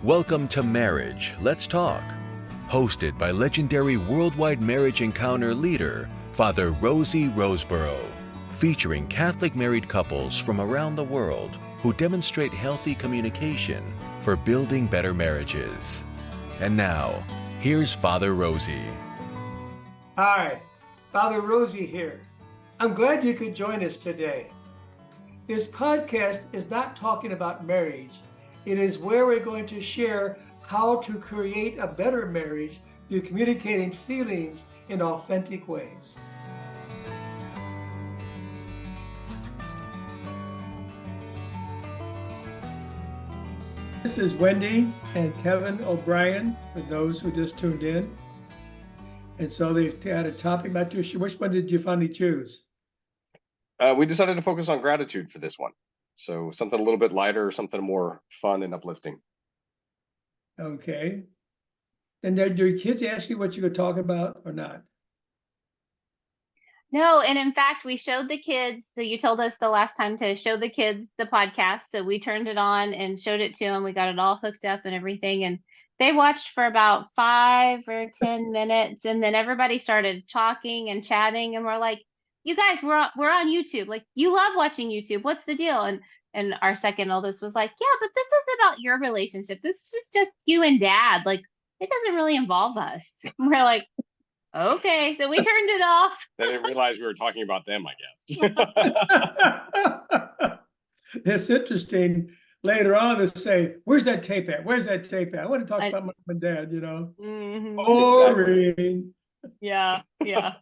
Welcome to Marriage, Let's Talk, hosted by legendary worldwide marriage encounter leader, Father Rosy Rosebrough, featuring Catholic married couples from around the world who demonstrate healthy communication for building better marriages. And now, here's Father Rosy. Hi, Father Rosy here. I'm glad you could join us today. This podcast is not talking about marriage. It is where we're going to share how to create a better marriage through communicating feelings in authentic ways. This is Wendi and Kevin O'Brien, for those who just tuned in. And so they've had a topic about you. Which one did you finally choose? We decided to focus on gratitude for this one. So something a little bit lighter, something more fun and uplifting. Okay. And do your kids ask you what you're going to talk about or not? No, and in fact, we showed the kids. So you told us the last time to show the kids the podcast. So we turned it on and showed it to them. We got it all hooked up and everything. And they watched for about 5 or 10 minutes. And then everybody started talking and chatting. And we're like, you guys, we're on YouTube. Like, you love watching YouTube. What's the deal? And our second oldest was like, yeah, but this is about your relationship. This is just you and dad. Like, it doesn't really involve us. We're like, okay, so we turned it off. They didn't realize we were talking about them, I guess. It's interesting. Later on, to say, "Where's that tape at? Where's that tape at? I want to talk about mom and dad." You know, boring. Exactly. Yeah,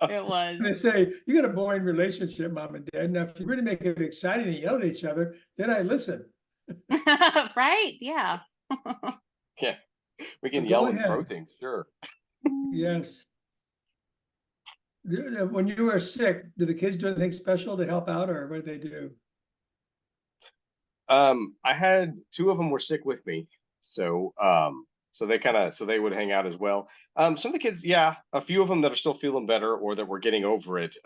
it was. And they say you got a boring relationship, mom and dad. Now, if you really make it exciting and yell at each other, then I listen. Right? Yeah. Yeah, we can yell and throw things, sure. Yes. When you were sick, did the kids do anything special to help out, or what did they do? I had 2 of them were sick with me, so they would hang out as well. Some of the kids, yeah, a few of them that are still feeling better or that were getting over it.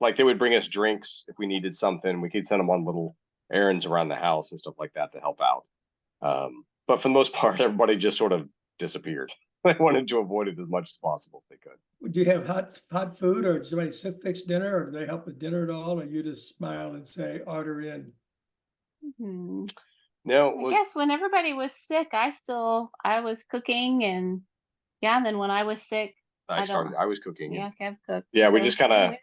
Like they would bring us drinks if we needed something. We could send them on little errands around the house and stuff like that to help out. But for the most part, everybody just sort of disappeared. They wanted to avoid it as much as possible if they could. Do you have hot food, or does somebody fix dinner, or do they help with dinner at all, or you just smile and say, order in? Mm-hmm. No, I guess when everybody was sick, I was cooking, and yeah, and then when I was sick, I was cooking. Yeah, Kev cooked. Yeah, we just kind of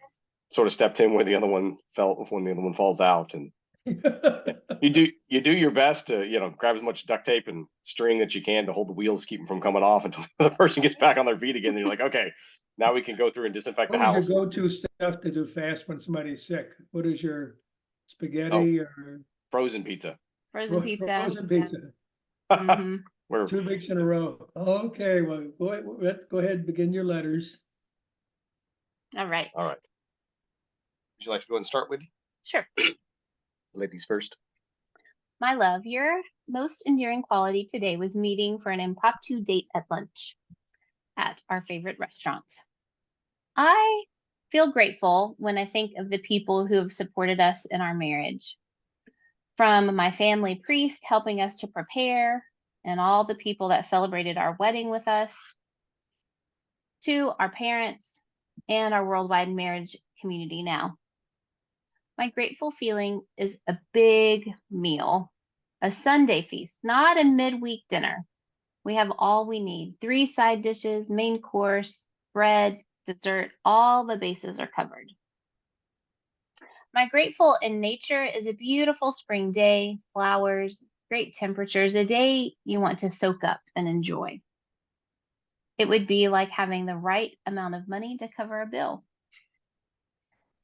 sort of stepped in where the other one fell when the other one falls out, and you do your best to grab as much duct tape and string that you can to hold the wheels, keep them from coming off until the person gets back on their feet again. And you're like, okay, now we can go through and disinfect the house. What is your go-to stuff to do fast when somebody's sick? What is your spaghetti or frozen pizza? Frozen pizza. Frozen pizza. Yeah. Mm-hmm. We're 2 weeks in a row. Okay, well, go ahead and begin your letters. All right. Would you like to go and start with? Sure. Ladies first. My love, your most endearing quality today was meeting for an impromptu date at lunch at our favorite restaurant. I feel grateful when I think of the people who have supported us in our marriage. From my family priest helping us to prepare, and all the people that celebrated our wedding with us, to our parents and our worldwide marriage community now. My grateful feeling is a big meal, a Sunday feast, not a midweek dinner. We have all we need: 3 side dishes, main course, bread, dessert, all the bases are covered. My grateful in nature is a beautiful spring day, flowers, great temperatures, a day you want to soak up and enjoy. It would be like having the right amount of money to cover a bill.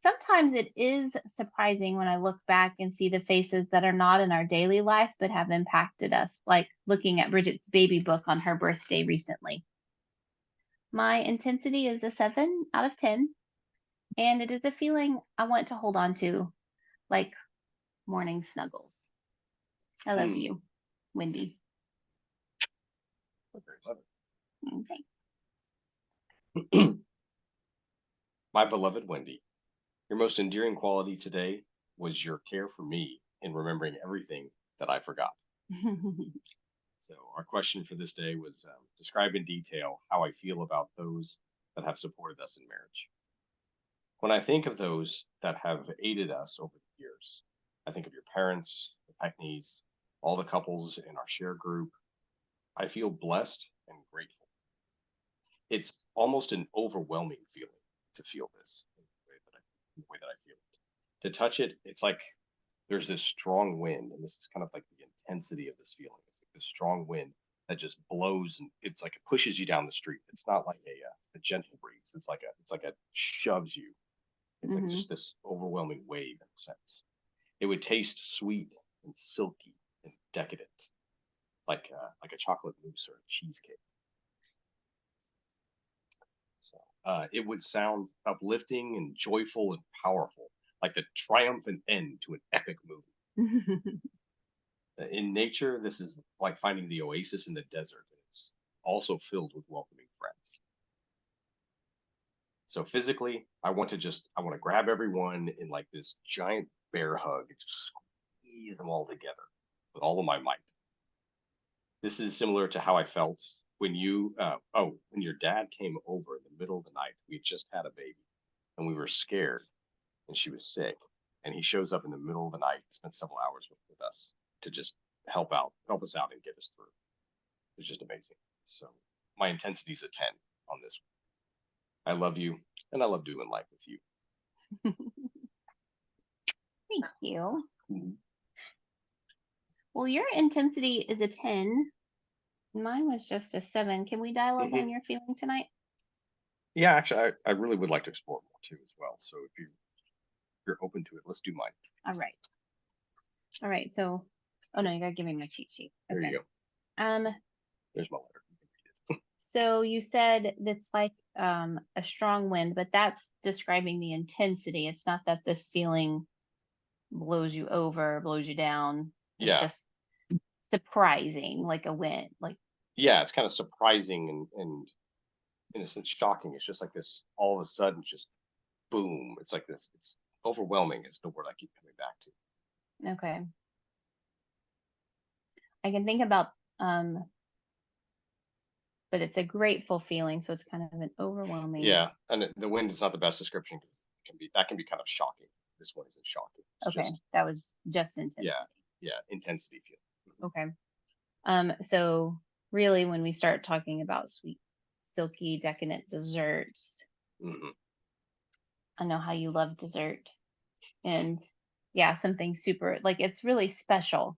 Sometimes it is surprising when I look back and see the faces that are not in our daily life but have impacted us, like looking at Bridget's baby book on her birthday recently. My intensity is a 7 out of 10, and it is a feeling I want to hold on to, like morning snuggles. I love you, Wendi. Love it. Okay. My beloved Wendi. Your most endearing quality today was your care for me in remembering everything that I forgot. So our question for this day was describe in detail how I feel about those that have supported us in marriage. When I think of those that have aided us over the years, I think of your parents, the Peckneys, all the couples in our share group. I feel blessed and grateful. It's almost an overwhelming feeling to feel this in the way that I feel it. To touch it, it's like there's this strong wind, and this is kind of like the intensity of this feeling. It's like this strong wind that just blows, and it's like it pushes you down the street. It's not like a gentle breeze. It's like a shoves you. It's like Hmm. just this overwhelming wave in a sense. It would taste sweet and silky and decadent, like a chocolate mousse or a cheesecake. So it would sound uplifting and joyful and powerful, like the triumphant end to an epic movie. In nature, this is like finding the oasis in the desert. It's also filled with welcoming friends. So physically, I want to grab everyone in like this giant bear hug and just squeeze them all together with all of my might. This is similar to how I felt when when your dad came over in the middle of the night. We had just had a baby and we were scared and she was sick. And he shows up in the middle of the night, spent several hours with us to just help us out and get us through. It's just amazing. So my intensity is a 10 on this one. I love you and I love doing life with you. Thank you. Mhm. Well, your intensity is a 10. Mine was just a 7. Can we dialogue Mhm. on your feeling tonight? Yeah, actually, I really would like to explore more too as well. So if you're open to it, let's do mine. All right. All right. So, oh no, you gotta give me my cheat sheet. There Okay. you go. Um, There's my letter. You can read it. so you said that's like a strong wind, but that's describing the intensity. It's not that this feeling blows you over, blows you down. It's Yeah, just surprising, like a wind. Like, yeah, it's kind of surprising and in a sense shocking. It's just like this all of a sudden, just boom. It's like this. It's overwhelming. Is the word I keep coming back to. okay. I can think about but it's a grateful feeling, so it's kind of an overwhelming. Yeah, and the wind is not the best description because it can be kind of shocking. This one isn't shocking. It's Okay, just that was just intensity. yeah, yeah, intensity feel. Okay. So really when we start talking about sweet, silky, decadent desserts, Hmm. I know how you love dessert. And yeah, something super like it's really special,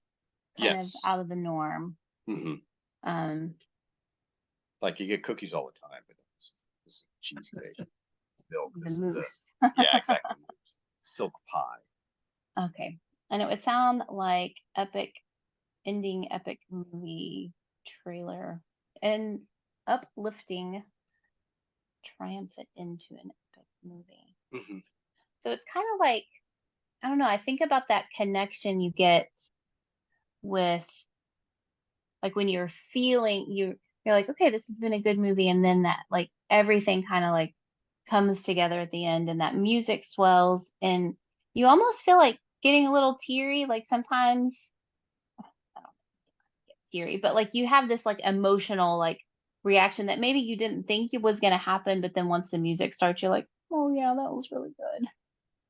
kind of Yes. out of the norm. Hmm. Um, Like you get cookies all the time, but this is cheesecake, milk. the This is the moose. yeah, exactly. Silk pie. Okay. And it would sound like epic movie trailer, and uplifting, triumphant into an epic movie. Hmm. So it's kind of like, I don't know, I think about that connection you get with like when you're feeling you're like, okay, this has been a good movie, and then that like everything kind of like comes together at the end and that music swells and you almost feel like getting a little teary, like sometimes I don't get teary, but like you have this like emotional like reaction that maybe you didn't think it was going to happen, but then once the music starts you're like, oh yeah, that was really good.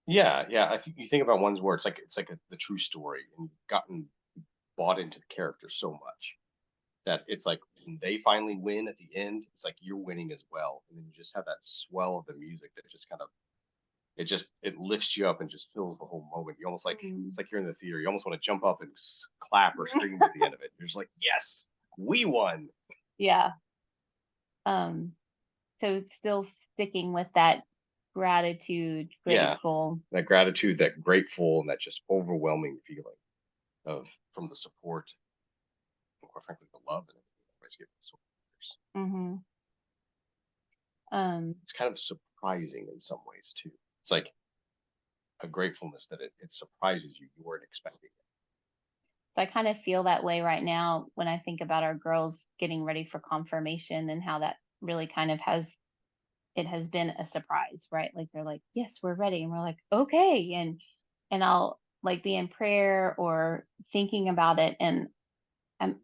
Yeah, yeah. I think you think about ones where it's like the true story, and you've gotten bought into the character so much that it's like when they finally win at the end, it's like you're winning as well, and then you just have that swell of the music that just kind of it lifts you up and just fills the whole moment. You almost like Mm. it's like you're in the theater. You almost want to jump up and clap or scream at the end of it. You're just like, yes, we won. Yeah. um so it's still sticking with that gratitude, Yeah, grateful. that gratitude, that grateful, and that just overwhelming feeling of from the support and quite frankly the love and everything that always give us. Hmm. um It's kind of surprising in some ways too. It's like a gratefulness that it surprises you. You weren't expecting it. So I kind of feel that way right now when I think about our girls getting ready for confirmation and how that really kind of has been a surprise, right? Like they're like, "Yes, we're ready." And we're like, "Okay." And I'll like be in prayer or thinking about it, and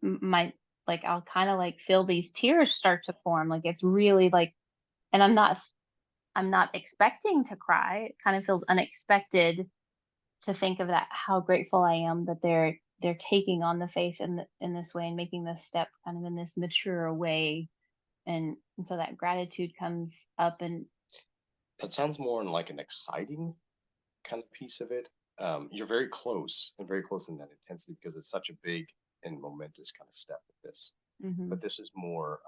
my like I'll kind of like feel these tears start to form. Like it's really like, and I'm not expecting to cry. It kind of feels unexpected to think of that, how grateful I am that they're taking on the faith in this way and making this step kind of in this mature way. And so that gratitude comes up. And That sounds more in like an exciting kind of piece of it. You're very close and very close in that intensity because it's such a big and momentous kind of step with this. But mhm. this is more,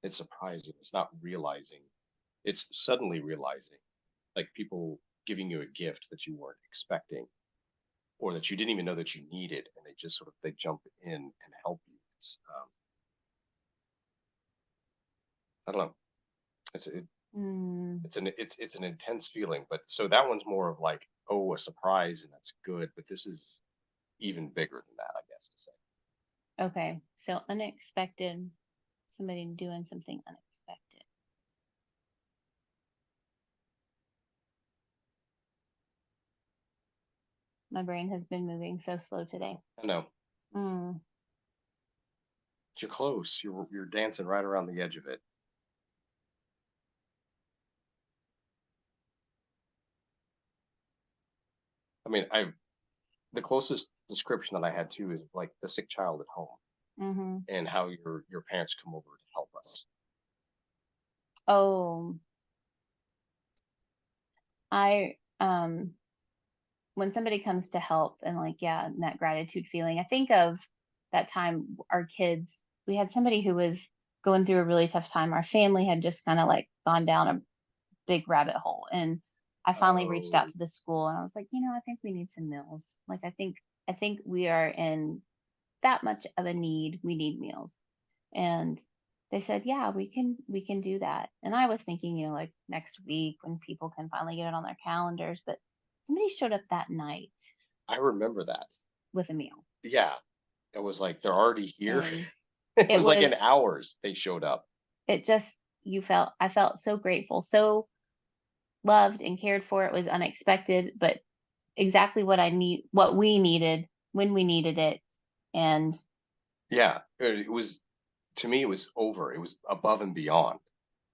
it's surprising. It's not realizing. It's suddenly realizing, like people giving you a gift that you weren't expecting or that you didn't even know that you needed, and they just sort of they jump in and help you. It's I don't know. It, Mm, it's an intense feeling, but so that one's more of like, oh, a surprise, and that's good. But this is even bigger than that, I guess to say. okay, so unexpected, somebody doing something unexpected. My brain has been moving so slow today. I know Mm, you're close. You're dancing right around the edge of it. I mean, I the closest description that I had to is like the sick child at home mhm. and how your parents come over to help us. Oh, I when somebody comes to help and like, yeah, and that gratitude feeling, I think of that time our kids, we had somebody who was going through a really tough time. Our family had just kind of like gone down a big rabbit hole. And I finally reached out Oh, to the school and I was like, I think we need some meals. Like I think we are in that much of a need. We need meals. And they said, yeah, we can do that. And I was thinking, like next week when people can finally get it on their calendars, but somebody showed up that night I remember that. with a meal. Yeah, it was like they're already here. And It it was like was in hours they showed up. it just I felt so grateful, so loved and cared for. It was unexpected, but exactly what we needed when we needed it. And Yeah, it was to me. It was over. It was above and beyond.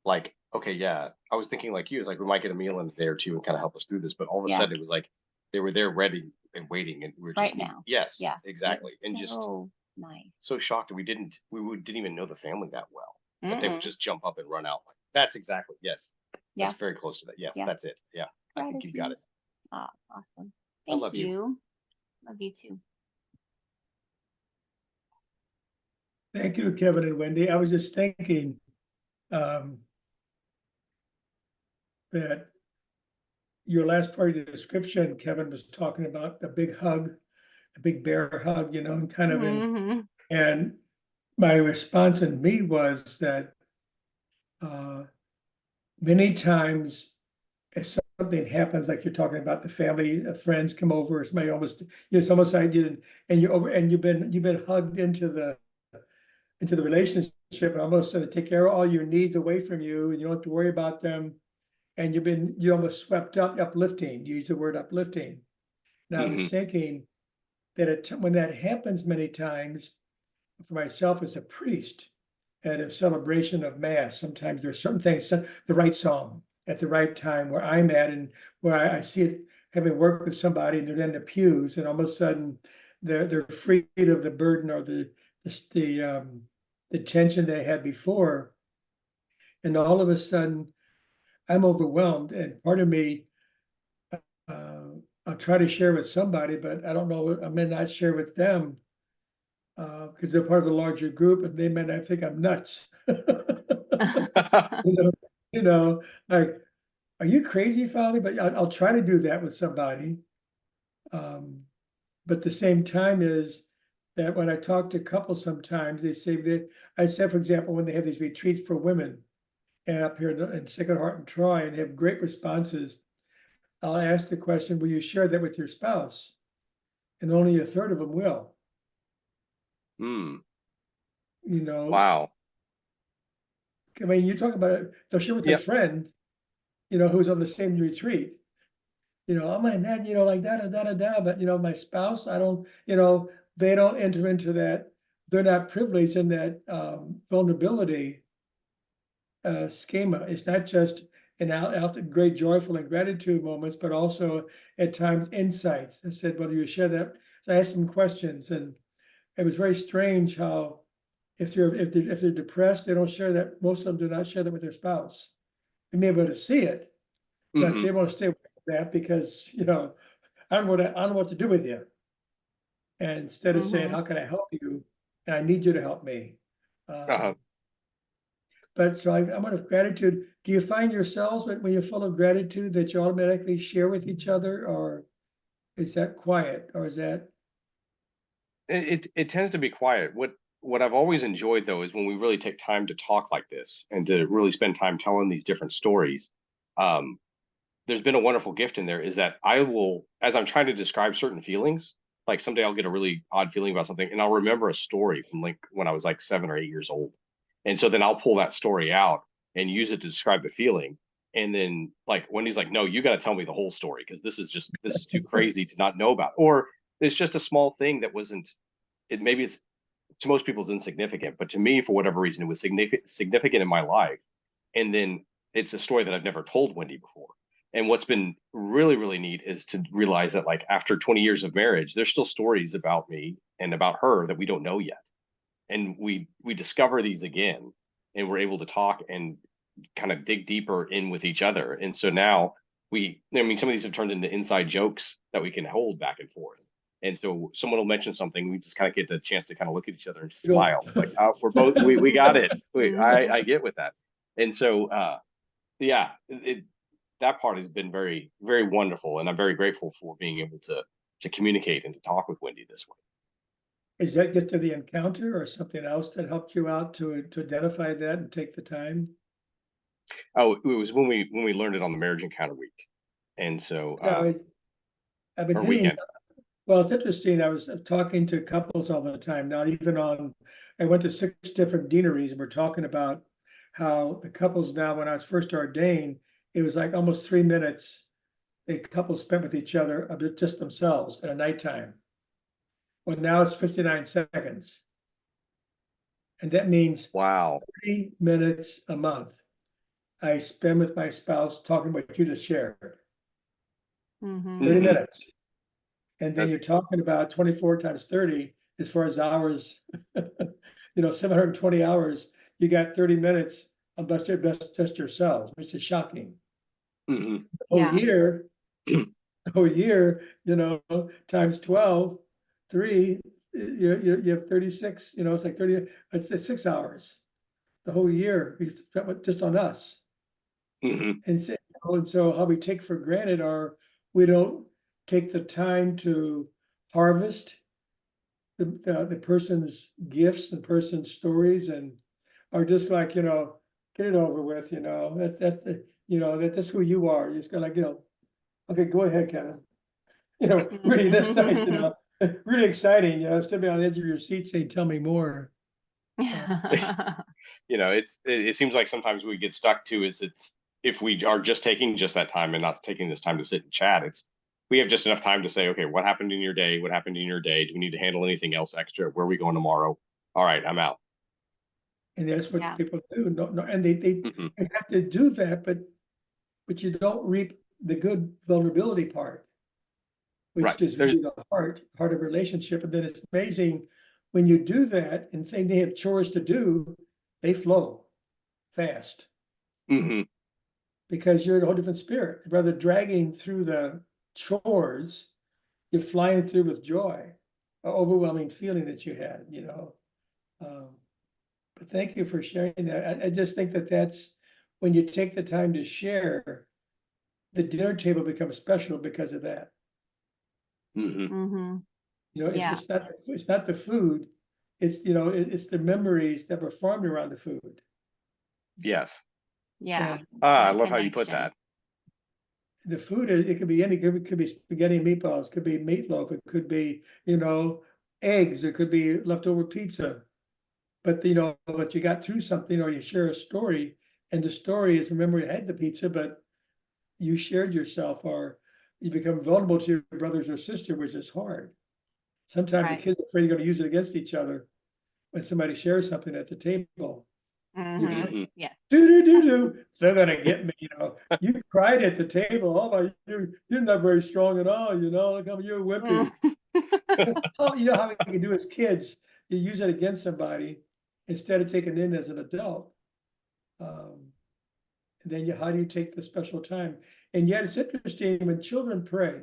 Like, okay, yeah, I was thinking like you. It's like we might get a meal in a day or two and kind of help us through this. But all of a yeah, sudden, it was like they were there, ready and waiting, and we were right just now. yes, Yeah. And it exactly, was and just so nice. so shocked that we didn't even know the family that well that they would Mm-mm. just jump up and run out. Like that's exactly yes. That's Yeah. very close to that. Yes, Yeah. that's it. Yeah, I think you've got Gratitude. it. Ah, awesome. I Thank love you. you. Love you too. Thank you, Kevin and Wendy. I was just thinking um, that your last part of the description, Kevin was talking about the big hug, the big bear hug, and kind of Hmm. and my response in me was that uh, many times if something happens, like you're talking about the family, friends come over, or somebody almost, it's almost like you, and you're over, and you've been hugged into the relationship and almost sort of take care of all your needs away from you, and you don't have to worry about them. And you almost swept up, uplifting, you use the word uplifting. And I Hmm. was thinking that when that happens many times, for myself as a priest at a celebration of mass, sometimes there's certain things, the right song at the right time where I'm at, and where I see it, having worked with somebody and they're in the pews, and all of a sudden they're freed of the burden or the tension they had before, and all of a sudden I'm overwhelmed, and part of me, uh, I'll try to share with somebody, but I don't know, I may not share with them because they're part of the larger group and they may not think I'm nuts. You know, like, are you crazy, Father? But I'll try to do that with somebody. Um, but the same time is that when I talk to couples, sometimes they say that I said, for example, when they have these retreats for women and up here in Sacred Heart and Troy, and they have great responses, I'll ask the question, will you share that with your spouse? And only a third of them will. Hmm. You know, Wow. I mean, you talk about it, they'll share with their Yep. friend, who's on the same retreat. oh my man, like da. But my spouse, I don't, they don't enter into that. They're not privileged in that vulnerability schema. It's not just an out great joyful and gratitude moments, but also at times insights. I said, well, do you share that? So I asked them questions, and it was very strange how if they're depressed, they don't share that. Most of them do not share that with their spouse. They may be able to see it, but they want to stay with that because I don't know what to do with you. And instead of saying, Mhm. how can I help you? And I need you to help me. Uh-huh. But so I'm out of gratitude. Do you find yourselves when you're full of gratitude that you automatically share with each other, or is that quiet, or is that? It tends to be quiet. What I've always enjoyed though is when we really take time to talk like this and to really spend time telling these different stories. Um, there's been a wonderful gift in there is that I will, as I'm trying to describe certain feelings, like someday I'll get a really odd feeling about something and I'll remember a story from like when I was like 7 or 8 years old. And so then I'll pull that story out and use it to describe the feeling. And then like Wendy's like, no, you got to tell me the whole story because this is too crazy to not know about. Or it's just a small thing that wasn't it maybe it's to most people it's insignificant, but to me, for whatever reason, it was significant in my life. And then it's a story that I've never told Wendy before. And what's been really, really neat is to realize that like after 20 years of marriage, there's still stories about me and about her that we don't know yet. And we discover these again and we're able to talk and kind of dig deeper in with each other. And so now I mean, some of these have turned into inside jokes that we can hold back and forth. And so someone will mention something, we just kind of get the chance to kind of look at each other and just Go. smile, like, oh, we got it. I Mhm. get with that. And so, yeah, that part has been very, very wonderful. And I'm very grateful for being able to communicate and to talk with Wendy this way. Is that get to the encounter or something else that helped you out to identify that and take the time? Oh, it was when we learned it on the marriage encounter week. And so, Yeah, I've been or hitting. weekend. Well, it's interesting. I was talking to couples all the time, not even on. I went to 6 different deaneries, and we're talking about how the couples now, when I was first ordained, it was like almost 3 minutes a couple spent with each other, just themselves at a nighttime. Well, now it's 59 seconds. And that means Wow. 30 minutes a month I spend with my spouse talking about what you just shared. 30 Mhm. minutes. And then That's you're talking about 24 times 30 as far as hours, 720 hours. You got 30 minutes of just yourselves, which is shocking. mhm. The whole Yeah. year, the whole year, times 12, 3, you have 36, it's like 30, it's 6 hours. The whole year, just on us. Mhm. And so how we take for granted we don't take the time to harvest the person's gifts and person's stories and are just like, get it over with, that's who you are. You just go like, okay, go ahead, Kevin. Really, that's nice, really exciting, instead of being on the edge of your seat saying, tell me more. It seems like sometimes we get stuck to is it's if we are just taking just that time and not taking this time to sit and chat, it's we have just enough time to say, okay, what happened in your day? What happened in your day? Do we need to handle anything else extra? Where are we going tomorrow? All right, I'm out. And that's what Yeah. people do. No, no, and they Hmm. have to do that, but you don't reap the good vulnerability part, Right. which is There's really the heart of relationship. And then it's amazing when you do that and think they have chores to do, they flow fast hmm because you're in a whole different spirit. Rather dragging through the chores, you're flying through with joy, an overwhelming feeling that you had. Um, but thank you for sharing that. I just think that's when you take the time to share, the dinner table becomes special because of that. hmm Mhm. It's Yeah. just not the food. It's the memories that were formed around the food. Yes. Yeah. And Ah, I The love how you put connection. that. the food, it could be it could be spaghetti and meatballs, could be meatloaf, it could be, eggs, it could be leftover pizza. But you got through something or you share a story, and the story is, remember, you had the pizza, but you shared yourself, or you become vulnerable to your brothers or sister, which is hard. Sometimes Right. the kids are afraid they're going to use it against each other when somebody shares something at the table. Mhm. Yes. Do. They're going to get me, You cried at the table. Oh my, you're not very strong at all, Look how you're whipping. Oh, you know how we can do as kids, you use it against somebody instead of taking it in as an adult. And then how do you take the special time? And yet it's interesting when children pray,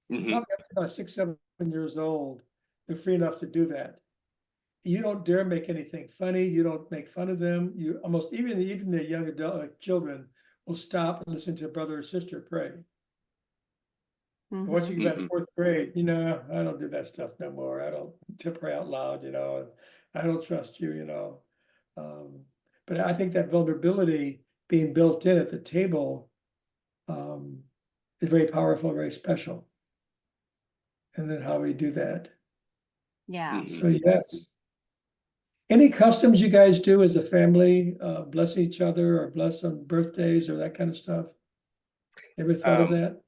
probably up to about 6, 7 years old, they're free enough to do that. You don't dare make anything funny. You don't make fun of them. You almost even the young adult children will stop and listen to a brother or sister pray. But once you get to 4th grade, I don't do that stuff no more. I don't pray out loud, I don't trust you, But I think that vulnerability being built in at the table is very powerful, very special. And then how we do that. Yeah. So yes. Any customs you guys do as a family, bless each other or bless on birthdays or that kind of stuff? Ever thought of that?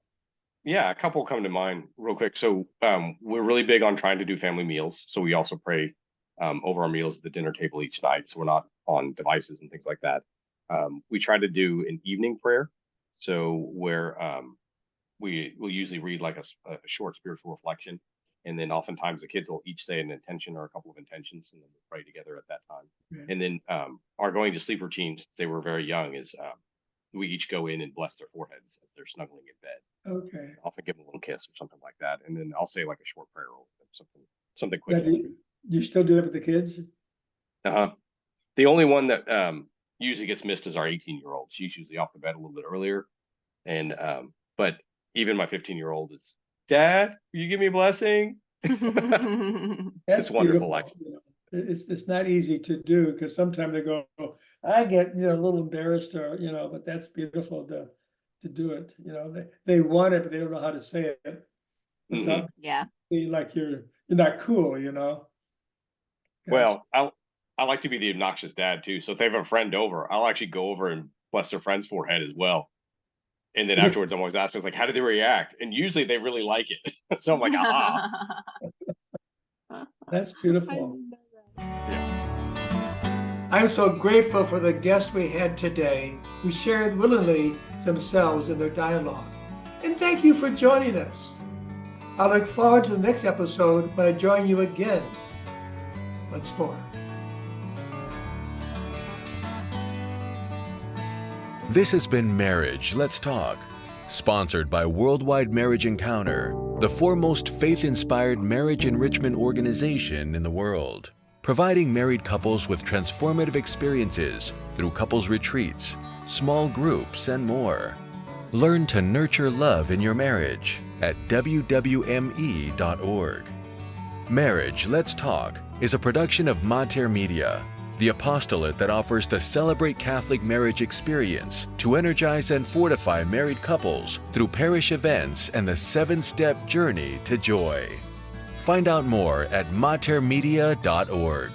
Yeah, a couple come to mind real quick. So we're really big on trying to do family meals. So we also pray over our meals at the dinner table each night. So we're not on devices and things like that. We try to do an evening prayer. So where we will usually read like a short spiritual reflection. And then oftentimes the kids will each say an intention or a couple of intentions, and then we'll pray together at that time. Yeah. And then our going to sleep routine, since they were very young, is we each go in and bless their foreheads as they're snuggling in bed. Okay. Often give them a little kiss or something like that, and then I'll say like a short prayer over them, something quick. You still do that with the kids? The only one that usually gets missed is our 18-year-old. She's usually off the bed a little bit earlier, and but even my 15-year-old is, Dad, will you give me a blessing? That's wonderful. Beautiful. It's not easy to do because sometimes they go, I get a little embarrassed or but that's beautiful to do it. They want it, but they don't know how to say it. Yeah. Like you're not cool. Well, I like to be the obnoxious dad too. So if they have a friend over, I'll actually go over and bless their friend's forehead as well. And then afterwards, I'm always asking, how did they react? And usually they really like it. So I'm like, aha. That's beautiful. Yeah. I'm so grateful for the guests we had today who shared willingly themselves in their dialogue. And thank you for joining us. I look forward to the next episode when I join you again once more. This has been Marriage, Let's Talk, sponsored by Worldwide Marriage Encounter, the foremost faith-inspired marriage enrichment organization in the world, providing married couples with transformative experiences through couples retreats, small groups, and more. Learn to nurture love in your marriage at wwme.org. Marriage, Let's Talk is a production of Mater Media, the apostolate that offers the Celebrate Catholic Marriage experience to energize and fortify married couples through parish events and the 7-step journey to joy. Find out more at matermedia.org.